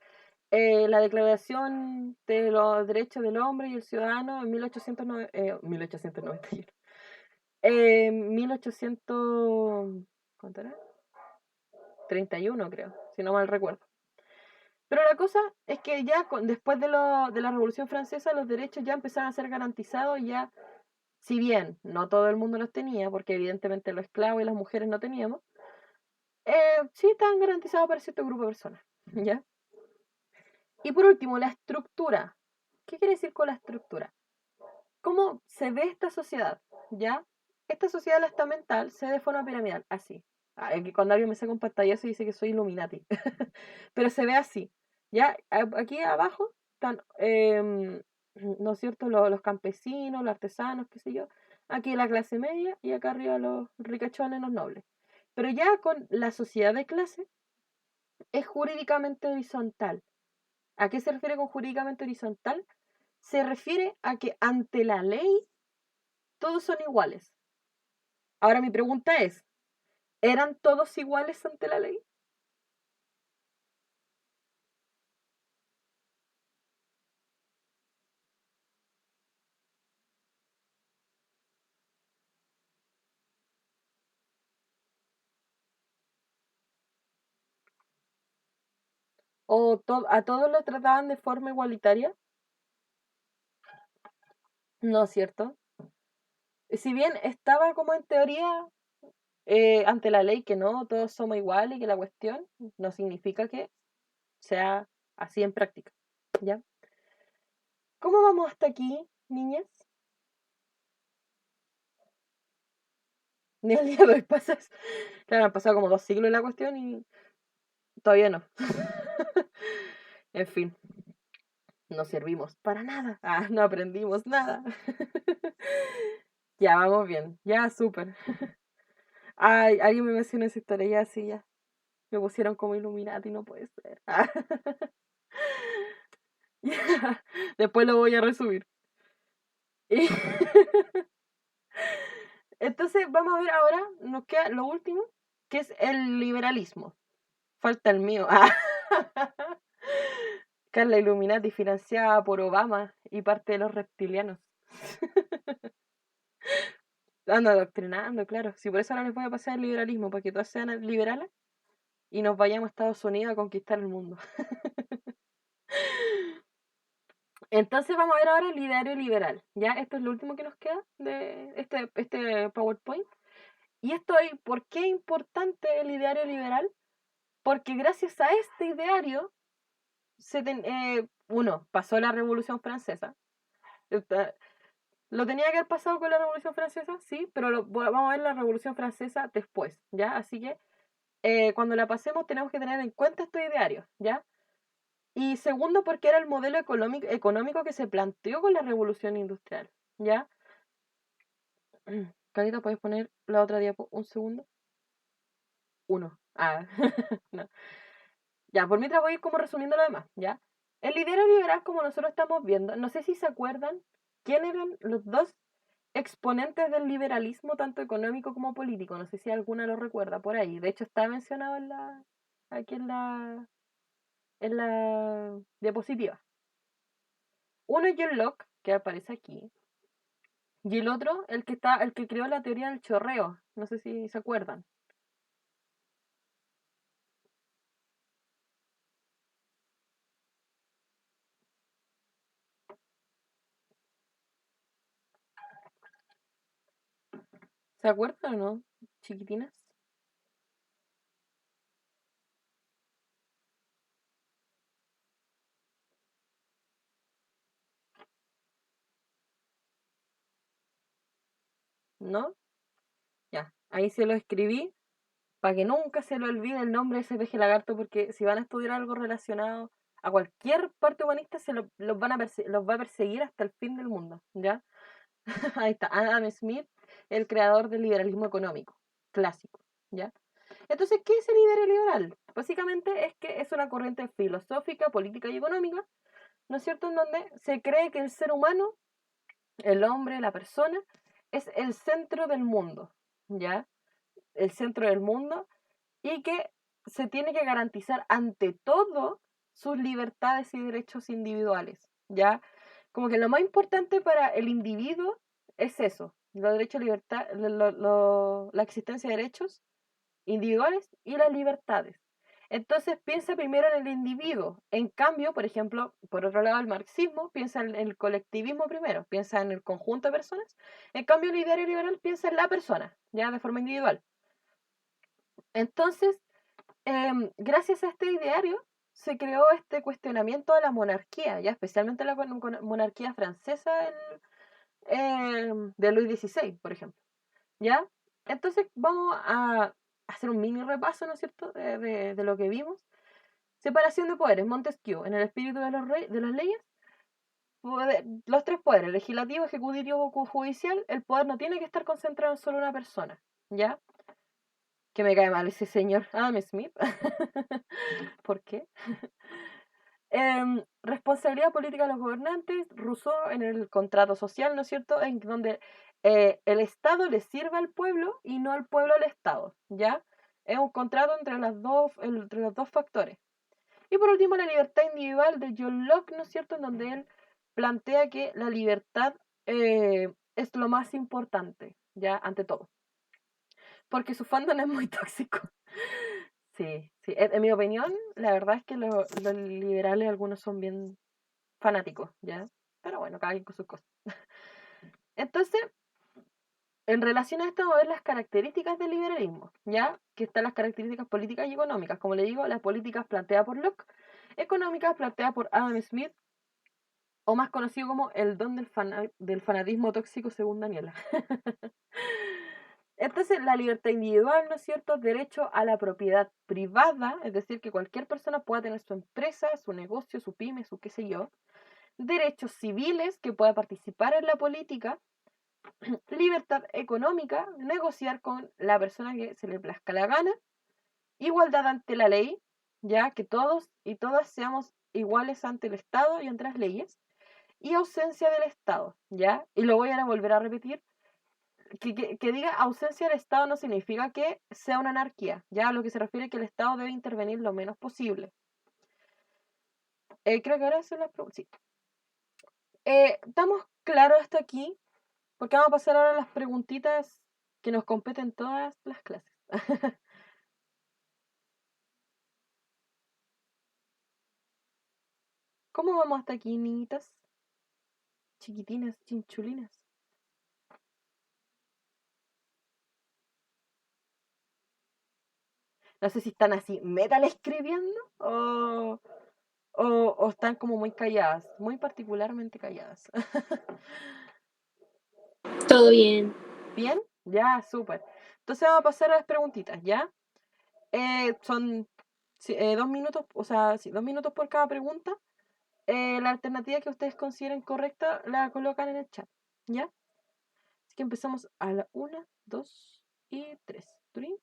Speaker 1: Declaración de los Derechos del Hombre y el Ciudadano en 1891. 1800, ¿cuánto era? 31, creo, si no mal recuerdo. Pero la cosa es que ya después de la Revolución Francesa los derechos ya empezaron a ser garantizados, ya, si bien no todo el mundo los tenía, porque evidentemente los esclavos y las mujeres no teníamos, sí estaban garantizados para cierto grupo de personas, ¿ya? Y por último, la estructura. ¿Qué quiere decir con la estructura? ¿Cómo se ve esta sociedad? ¿Ya? Esta sociedad la estamental se ve de forma piramidal, así. Que cuando alguien me saca un pantallazo dice que soy Illuminati. Pero se ve así. ¿Ya? Aquí abajo están, ¿no es cierto?, los campesinos, los artesanos, qué sé yo. Aquí la clase media y acá arriba los ricachones, los nobles. Pero ya con la sociedad de clase es jurídicamente horizontal. ¿A qué se refiere con jurídicamente horizontal? Se refiere a que ante la ley todos son iguales. Ahora mi pregunta es, ¿eran todos iguales ante la ley? ¿O a todos los trataban de forma igualitaria? No es cierto. Si bien estaba como en teoría ante la ley que no, todos somos iguales y que la cuestión no significa que sea así en práctica. ¿Ya? ¿Cómo vamos hasta aquí, niñas? Ni el día de hoy pasas. Claro, han pasado como 2 siglos la cuestión y todavía no. En fin, no servimos para nada. No aprendimos nada. Ya, vamos bien. Ya, súper. Ay, alguien me mencionó esa historia, ya, sí, ya. Me pusieron como Illuminati, no puede ser. Ya, después lo voy a resubir. Y entonces, vamos a ver ahora, nos queda lo último, que es el liberalismo. Falta el mío. Carla Illuminati financiada por Obama y parte de los reptilianos. Ando adoctrinando, claro. Si por eso ahora les voy a pasar el liberalismo, para que todas sean liberales y nos vayamos a Estados Unidos a conquistar el mundo. Entonces vamos a ver ahora el ideario liberal. Ya, esto es lo último que nos queda de este PowerPoint. Y ¿por qué es importante el ideario liberal? Porque gracias a este ideario, uno, pasó la Revolución Francesa. Lo tenía que haber pasado con la Revolución Francesa, sí, pero vamos a ver la Revolución Francesa después, ¿ya? Así que cuando la pasemos tenemos que tener en cuenta estos idearios, ¿ya? Y segundo, porque era el modelo económico que se planteó con la Revolución Industrial, ¿ya? Carita, ¿puedes poner la otra diapo un segundo? Uno. No. Ya, por mientras voy a ir como resumiendo lo demás, ¿ya? El lidero liberal, como nosotros estamos viendo, no sé si se acuerdan quién eran los dos exponentes del liberalismo, tanto económico como político. No sé si alguna lo recuerda por ahí. De hecho, está mencionado aquí en la diapositiva. Uno es John Locke, que aparece aquí. Y el otro, el que creó la teoría del chorreo. No sé si se acuerdan. ¿Se acuerdan o no, chiquitinas? ¿No? Ya, ahí se lo escribí para que nunca se le olvide el nombre de ese peje lagarto, porque si van a estudiar algo relacionado a cualquier parte humanista, los va a perseguir hasta el fin del mundo, ¿ya? Ahí está, Adam Smith, el creador del liberalismo económico, clásico, ¿ya? Entonces, ¿qué es el ideario liberal? Básicamente es que es una corriente filosófica, política y económica, ¿no es cierto?, en donde se cree que el ser humano, el hombre, la persona, es el centro del mundo, ¿ya? El centro del mundo, y que se tiene que garantizar ante todo sus libertades y derechos individuales, ¿ya? Como que lo más importante para el individuo es eso, los derechos, libertad, la existencia de derechos individuales y las libertades. Entonces piensa primero en el individuo. En cambio, por ejemplo, por otro lado, el marxismo piensa en el colectivismo primero, piensa en el conjunto de personas. En cambio, el ideario liberal piensa en la persona, ya de forma individual. Entonces, gracias a este ideario se creó este cuestionamiento a la monarquía, ya especialmente la monarquía francesa de Luis XVI, por ejemplo. ¿Ya? Entonces vamos a hacer un mini repaso, ¿no es cierto?, de lo que vimos. Separación de poderes, Montesquieu, en el espíritu de las leyes, los tres poderes, legislativo, ejecutivo, judicial, el poder no tiene que estar concentrado en solo una persona, ¿ya? Que me cae mal ese señor Adam Smith. ¿Por qué? Responsabilidad política de los gobernantes, Rousseau en el contrato social, ¿no es cierto?, en donde el Estado le sirve al pueblo y no al pueblo al Estado, ¿ya? Es un contrato entre los dos factores. Y por último, la libertad individual de John Locke, ¿no es cierto?, en donde él plantea que la libertad es lo más importante, ¿ya? Ante todo. Porque su fandom es muy tóxico. Sí, sí. En mi opinión, la verdad es que los liberales algunos son bien fanáticos, ¿ya? Pero bueno, cada quien con sus cosas. Entonces, en relación a esto, vamos a ver las características del liberalismo, ¿ya? Que están las características políticas y económicas. Como le digo, las políticas planteadas por Locke, económicas planteadas por Adam Smith, o más conocido como el don del fanatismo tóxico según Daniela. Entonces, la libertad individual, ¿no es cierto? Derecho a la propiedad privada, es decir, que cualquier persona pueda tener su empresa, su negocio, su pyme, su qué sé yo. Derechos civiles, que pueda participar en la política. Libertad económica, negociar con la persona que se le plazca la gana. Igualdad ante la ley, ya que todos y todas seamos iguales ante el Estado y ante las leyes. Y ausencia del Estado, ¿ya? Y lo voy a volver a repetir. Que diga ausencia del Estado no significa que sea una anarquía, ya a lo que se refiere que el Estado debe intervenir lo menos posible. Creo que ahora son las preguntas. Sí. ¿Estamos claros hasta aquí? Porque vamos a pasar ahora a las preguntitas que nos competen todas las clases. ¿Cómo vamos hasta aquí, niñitas? Chiquitinas, chinchulinas. No sé si están así metal escribiendo o están como muy calladas, muy particularmente calladas.
Speaker 2: Todo bien.
Speaker 1: ¿Bien? Ya, súper. Entonces vamos a pasar a las preguntitas, ¿ya? Son 2 minutos, o sea, sí, 2 minutos por cada pregunta. La alternativa que ustedes consideren correcta la colocan en el chat, ¿ya? Así que empezamos a la 1, 2 y 3. ¿Turín?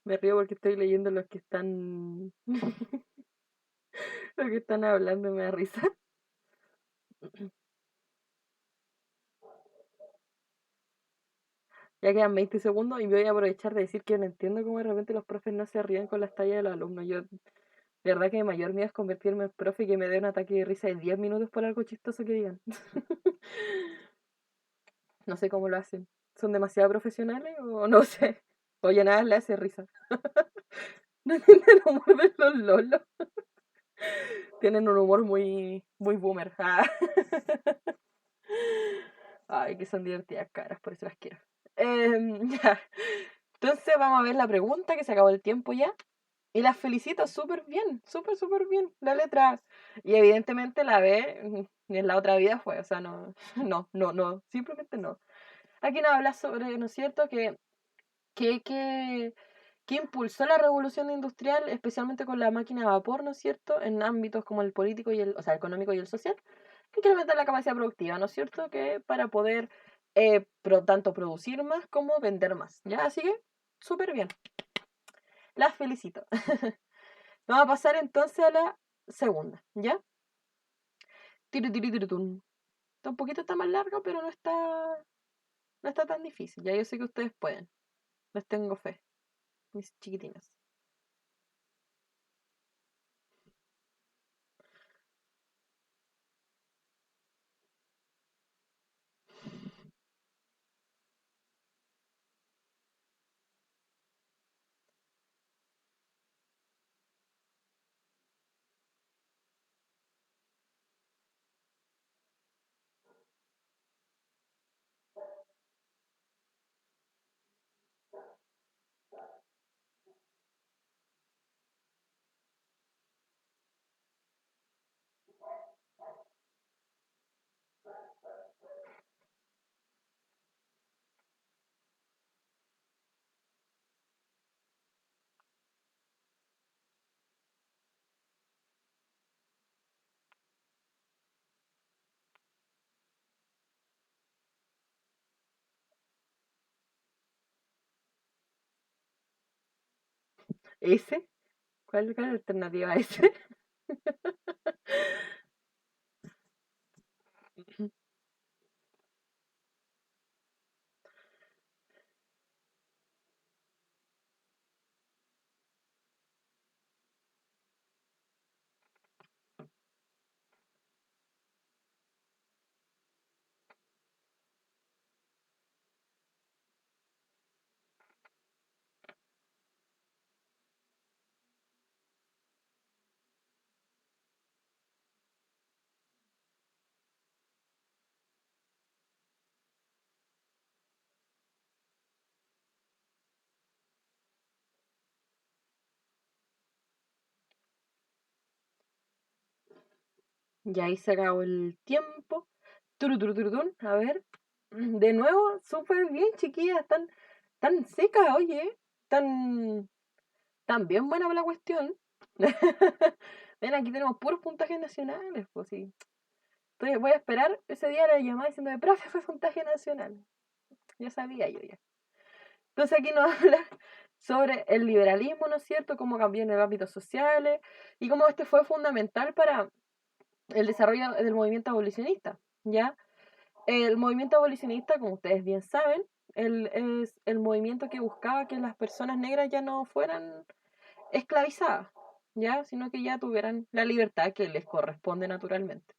Speaker 1: Me río porque estoy leyendo los que están. Los que están hablando, me da risa. Ya quedan 20 segundos y voy a aprovechar de decir que no entiendo cómo de repente los profes no se ríen con las tallas de los alumnos. Yo, de verdad que mi mayor miedo es convertirme en profe y que me dé un ataque de risa de 10 minutos por algo chistoso que digan. No sé cómo lo hacen. ¿Son demasiado profesionales o no sé? Oye, nada le hace risa. No entienden el humor de los lolos. Tienen un humor muy, muy boomer. Ah. Ay, que son divertidas caras, por eso las quiero. Ya. Entonces vamos a ver la pregunta, que se acabó el tiempo ya. Y las felicito súper bien, súper, súper bien. La letra. Y evidentemente la B en la otra vida fue, o sea, no, no, no, no, simplemente no. Aquí nos habla sobre, ¿no es cierto?, que, que, que impulsó la revolución industrial, especialmente con la máquina de vapor, ¿no es cierto?, en ámbitos como el político y el, o sea, económico y el social, que incrementa la capacidad productiva, ¿no es cierto?, que para poder tanto producir más como vender más, ¿ya? Así que, súper bien. Las felicito. Vamos a pasar entonces a la segunda, ¿ya? Tiru, tiru, tiru, tun. Está un poquito está más largo, pero no está tan difícil. Ya yo sé que ustedes pueden. Les tengo fe, mis chiquitinas. ¿Ese? ¿Cuál es la alternativa a ese? Ya ahí se acabó el tiempo. Turuturutun, a ver. De nuevo, súper bien, chiquillas. Tan secas, oye. Tan, tan bien buena la cuestión. Ven, aquí tenemos puros puntajes nacionales, pues sí. Entonces voy a esperar ese día la llamada diciendo, profe, fue puntaje nacional. Ya sabía yo ya. Entonces aquí nos habla sobre el liberalismo, ¿no es cierto? Cómo cambió en el ámbito social y cómo este fue fundamental para el desarrollo del movimiento abolicionista, ¿ya? El movimiento abolicionista, como ustedes bien saben, es el movimiento que buscaba que las personas negras ya no fueran esclavizadas, ¿ya? Sino que ya tuvieran la libertad que les corresponde naturalmente.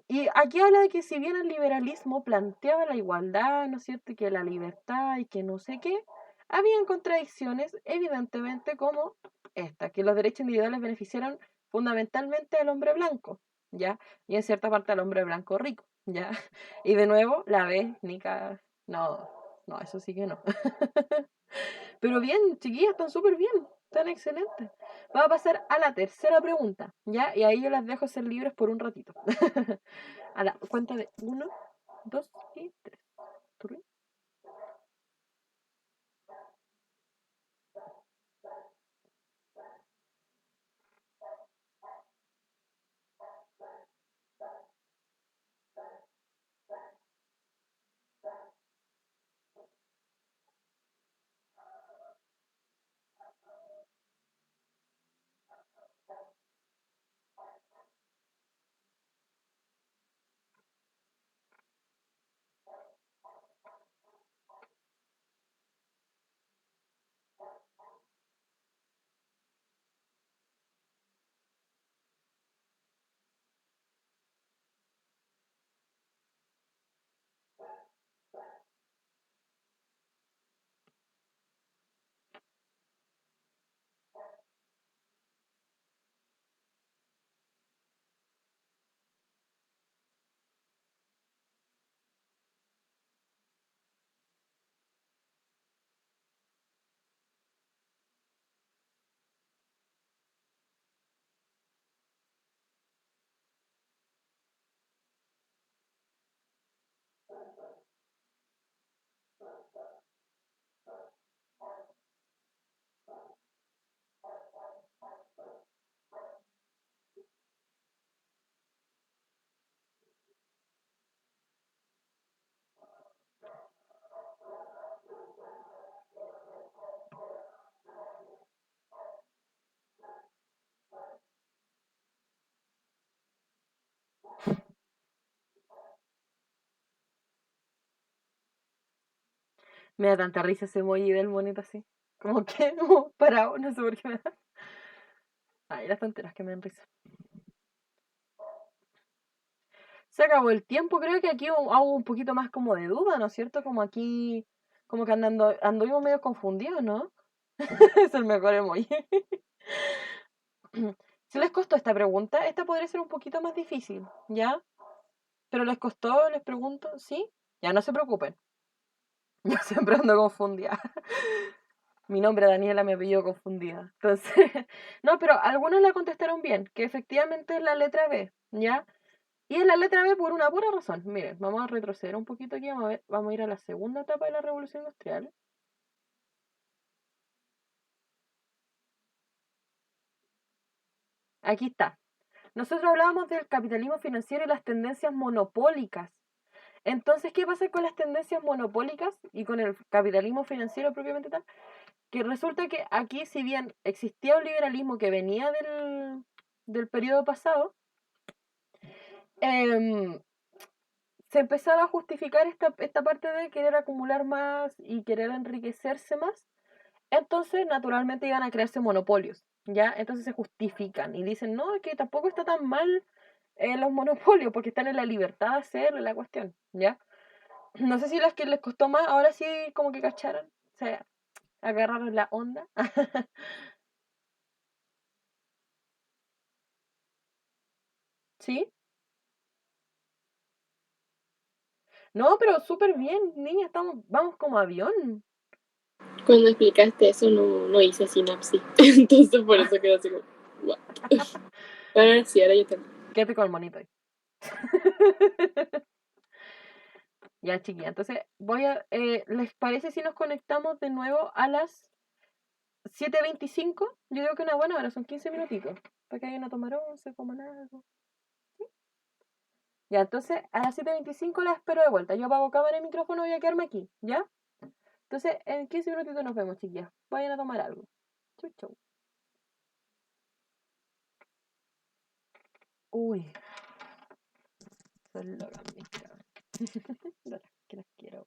Speaker 1: Y aquí habla de que si bien el liberalismo planteaba la igualdad, ¿no es cierto?, y que la libertad y que no sé qué, habían contradicciones, evidentemente, como esta, que los derechos individuales beneficiaron fundamentalmente al hombre blanco, ¿ya? Y en cierta parte al hombre blanco rico, ¿ya? Y de nuevo, la B, Nica, no, no, eso sí que no. Pero bien, chiquillas, están súper bien, están excelentes. Vamos a pasar a la tercera pregunta, ¿ya? Y ahí yo las dejo ser libres por un ratito. A la cuenta de 1, 2 y 3. Me da tanta risa ese emoji del monito así. Como que, como parado, no sé por qué me da. Ay, las tonteras que me dan risa. Se acabó el tiempo, creo que aquí hago un poquito más como de duda, ¿no es cierto? Como aquí, como que anduvimos medio confundidos, ¿no? Es el mejor emoji. Si les costó esta pregunta, esta podría ser un poquito más difícil, ¿ya? Pero les costó, les pregunto, ¿sí? Ya no se preocupen. Yo siempre ando confundida. Mi nombre es Daniela, mi apellido confundida. Entonces, no, pero algunos la contestaron bien, que efectivamente es la letra B, ¿ya? Y es la letra B por una pura razón. Miren, vamos a retroceder un poquito aquí, vamos a ver, vamos a ir a la segunda etapa de la Revolución Industrial. Aquí está. Nosotros hablábamos del capitalismo financiero y las tendencias monopólicas. Entonces, ¿qué pasa con las tendencias monopólicas y con el capitalismo financiero propiamente tal? Que resulta que aquí, si bien existía un liberalismo que venía del periodo pasado, em, se empezaba a justificar esta parte de querer acumular más y querer enriquecerse más. Entonces, naturalmente iban a crearse monopolios, ¿ya? Entonces se justifican y dicen, no, es que tampoco está tan mal los monopolios porque están en la libertad de hacer la cuestión, ¿ya? No sé si las que les costó más, ahora sí como que cacharon, o sea, agarraron la onda. ¿Sí? No, pero súper bien, niña, vamos como avión.
Speaker 2: Cuando explicaste eso no hice sinapsis. Entonces por eso quedó así como, what? Ahora sí, ahora yo también.
Speaker 1: Quédate con el monito ahí. Ya, chiquilla. Entonces, ¿les parece si nos conectamos de nuevo a las 7:25? Yo digo que una buena hora, son 15 minutitos. Para que vayan a tomar once, coman algo. Ya, entonces a las 7:25 la espero de vuelta. Yo apago cámara y micrófono, voy a quedarme aquí, ¿ya? Entonces, en 15 minutitos nos vemos, chiquillas. Vayan a tomar algo. Chau, chau. Uy, son locas mis cabras. Que las quiero.